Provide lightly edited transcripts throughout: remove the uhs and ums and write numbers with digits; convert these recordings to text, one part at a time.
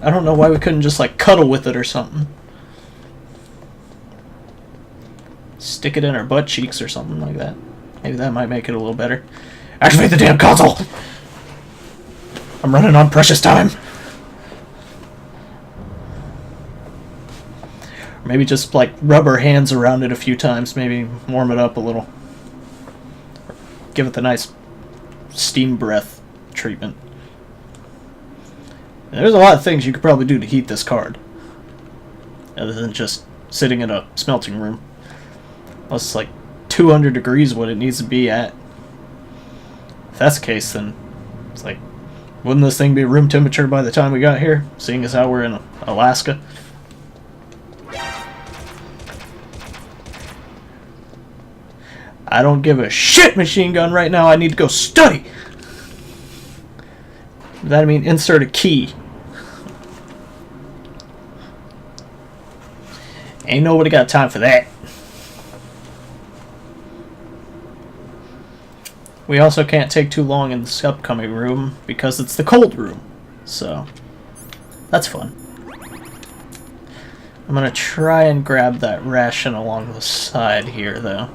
I don't know why we couldn't just, like, cuddle with it or something. Stick it in our butt cheeks or something like that. Maybe that might make it a little better. Activate the damn console! I'm running on precious time. Or maybe just, like, rub our hands around it a few times. Maybe warm it up a little. Give it the nice steam breath treatment. There's a lot of things you could probably do to heat this card, other than just sitting in a smelting room. Unless it's like 200 degrees what it needs to be at. If that's the case, then it's like, wouldn't this thing be room temperature by the time we got here, seeing as how we're in Alaska? I don't give a shit, machine gun, right now. I need to go study. Does that mean insert a key? Ain't nobody got time for that. We also can't take too long in this upcoming room because it's the cold room. So, that's fun. I'm gonna try and grab that ration along the side here, though.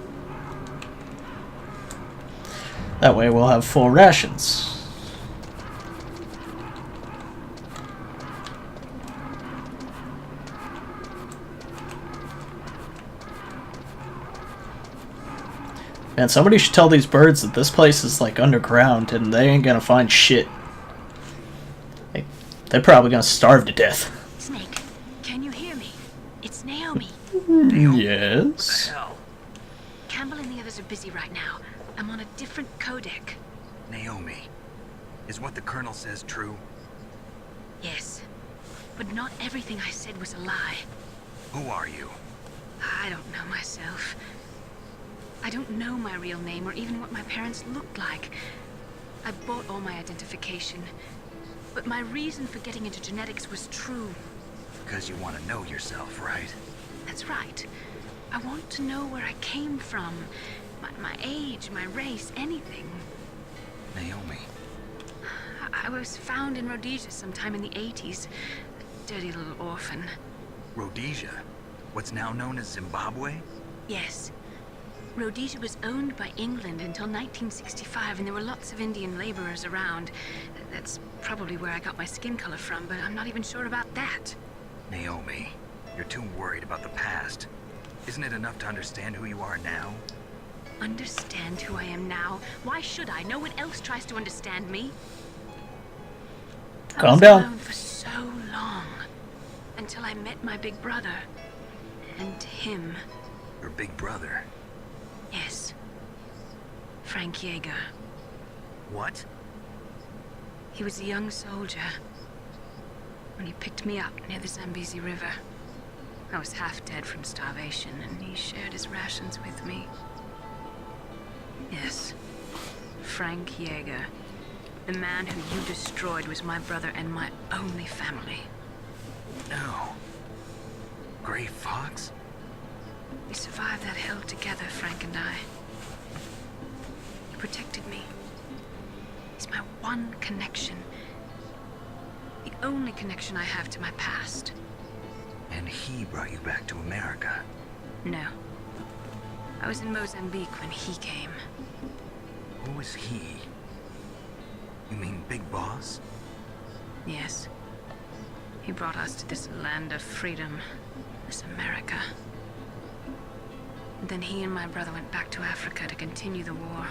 That way we'll have full rations. Man, somebody should tell these birds that this place is like underground and they ain't gonna find shit. They're probably gonna starve to death. Snake, can you hear me? It's Naomi. Yes. What the hell? Campbell and the others are busy right now. I'm on a different codec. Naomi, is what the Colonel says true? Yes, but not everything I said was a lie. Who are you? I don't know myself. I don't know my real name or even what my parents looked like. I bought all my identification. But my reason for getting into genetics was true. Because you want to know yourself, right? That's right. I want to know where I came from. My age, my race, anything. Naomi. I was found in Rhodesia sometime in the 80s. A dirty little orphan. Rhodesia? What's now known as Zimbabwe? Yes. Rhodesia was owned by England until 1965, and there were lots of Indian laborers around. That's probably where I got my skin color from, but I'm not even sure about that. Naomi, you're too worried about the past. Isn't it enough to understand who you are now? Understand who I am now? Why should I? No one else tries to understand me. Calm down. I was alone for so long, until I met my big brother, and him. Your big brother? Yes. Frank Jaeger. What? He was a young soldier when he picked me up near the Zambezi River. I was half dead from starvation, and he shared his rations with me. Yes, Frank Jaeger. The man who you destroyed was my brother and my only family. No. Gray Fox? We survived that hell together, Frank and I. He protected me. He's my one connection. The only connection I have to my past. And he brought you back to America? No. I was in Mozambique when he came. Who was he? You mean Big Boss? Yes. He brought us to this land of freedom. This America. And then he and my brother went back to Africa to continue the war.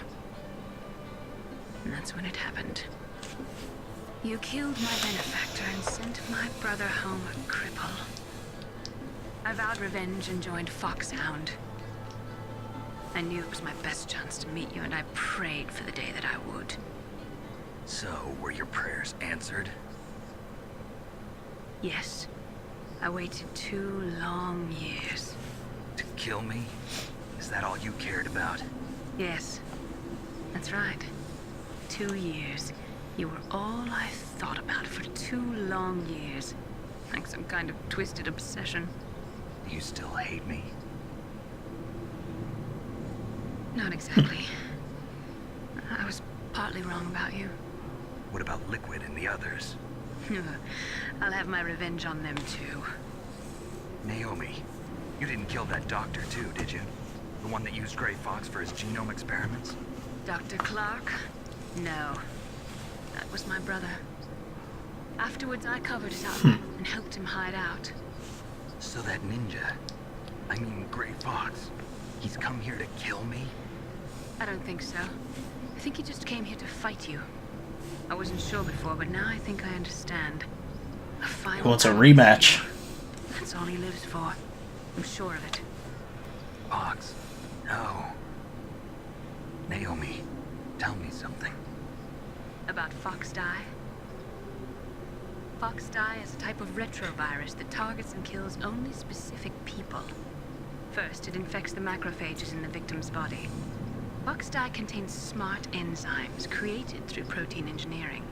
And that's when it happened. You killed my benefactor and sent my brother home a cripple. I vowed revenge and joined Foxhound. I knew it was my best chance to meet you, and I prayed for the day that I would. So, were your prayers answered? Yes. I waited 2 long years. To kill me? Is that all you cared about? Yes. That's right. 2 years. You were all I thought about for 2 long years. Like some kind of twisted obsession. Do you still hate me? Not exactly. I was partly wrong about you. What about Liquid and the others? I'll have my revenge on them too. Naomi, you didn't kill that doctor too, did you? The one that used Grey Fox for his genome experiments? Dr. Clark? No. That was my brother. Afterwards, I covered it up and helped him hide out. So that ninja, I mean Grey Fox, he's come here to kill me? I don't think so. I think he just came here to fight you. I wasn't sure before, but now I think I understand. A final He wants a battle. rematch. That's all he lives for. I'm sure of it. Fox, no. Naomi, tell me something. About Fox Die? Fox Die is a type of retrovirus that targets and kills only specific people. First, it infects the macrophages in the victim's body. Fox Die contains smart enzymes created through protein engineering.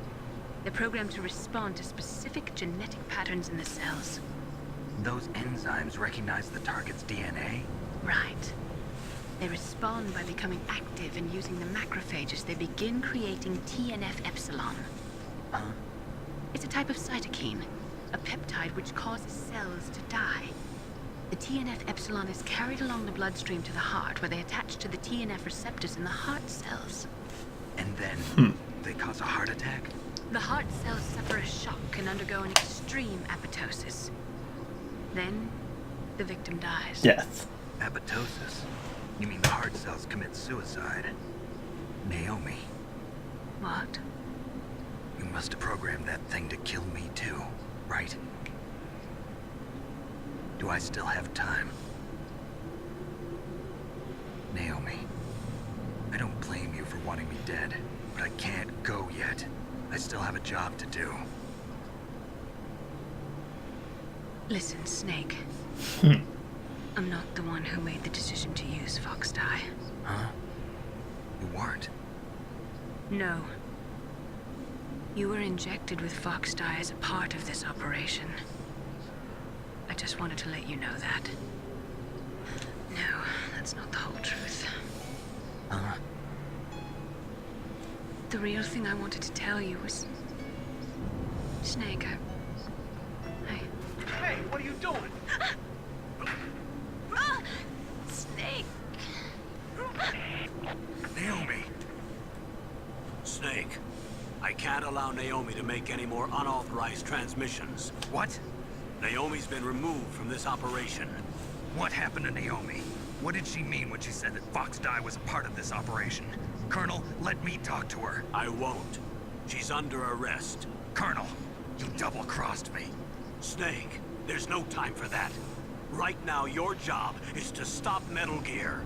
They're programmed to respond to specific genetic patterns in the cells. Those enzymes recognize the target's DNA? Right. They respond by becoming active and using the macrophages. They begin creating TNF-epsilon. Huh? It's a type of cytokine, a peptide which causes cells to die. The TNF-epsilon is carried along the bloodstream to the heart, where they attach to the TNF receptors in the heart cells. And then they cause a heart attack? The heart cells suffer a shock and undergo an extreme apoptosis. Then, the victim dies. Death. Apoptosis? You mean the heart cells commit suicide? Naomi, What? you must have programmed that thing to kill me too, right? Do I still have time? Naomi, I don't blame you for wanting me dead, but I can't go yet. I still have a job to do. Listen, Snake. Hmm. I'm not the one who made the decision to use Fox Die. Huh? You weren't? No. You were injected with Fox Die as a part of this operation. I just wanted to let you know that. No, that's not the whole truth. The real thing I wanted to tell you was... Snake, Hey, what are you doing? Snake! Naomi! Snake, I can't allow Naomi to make any more unauthorized transmissions. What? Naomi's been removed from this operation. What happened to Naomi? What did she mean when she said that Fox Die was a part of this operation? Colonel, let me talk to her. I won't. She's under arrest. Colonel, you double-crossed me. Snake, there's no time for that. Right now, your job is to stop Metal Gear.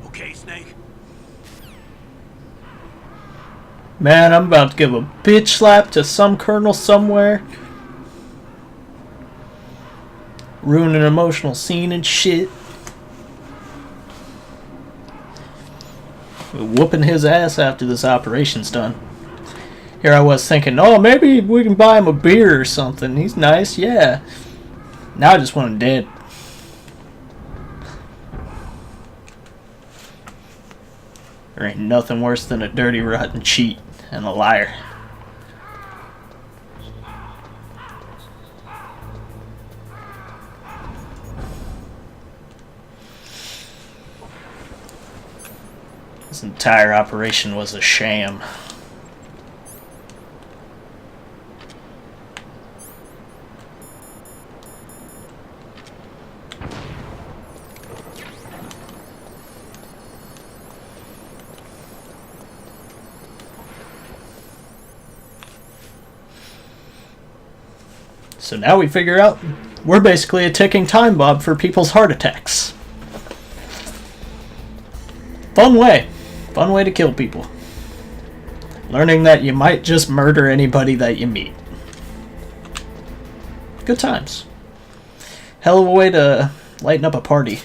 Okay, Snake? Man, I'm about to give a bitch slap to some colonel somewhere. Ruin an emotional scene and shit. We're whooping his ass after this operation's done. Here I was thinking, oh, maybe we can buy him a beer or something. He's nice, yeah. Now I just want him dead. There ain't nothing worse than a dirty, rotten cheat and a liar. This entire operation was a sham. So now we figure out we're basically a ticking time bomb for people's heart attacks. Fun way to kill people. Learning that you might just murder anybody that you meet. Good times. Hell of a way to lighten up a party.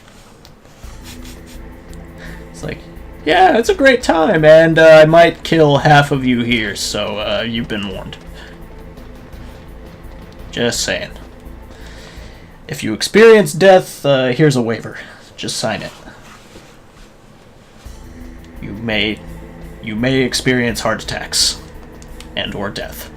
It's like, yeah, it's a great time, and I might kill half of you here, so you've been warned. Just saying. If you experience death, here's a waiver. Just sign it. You may experience heart attacks and or death.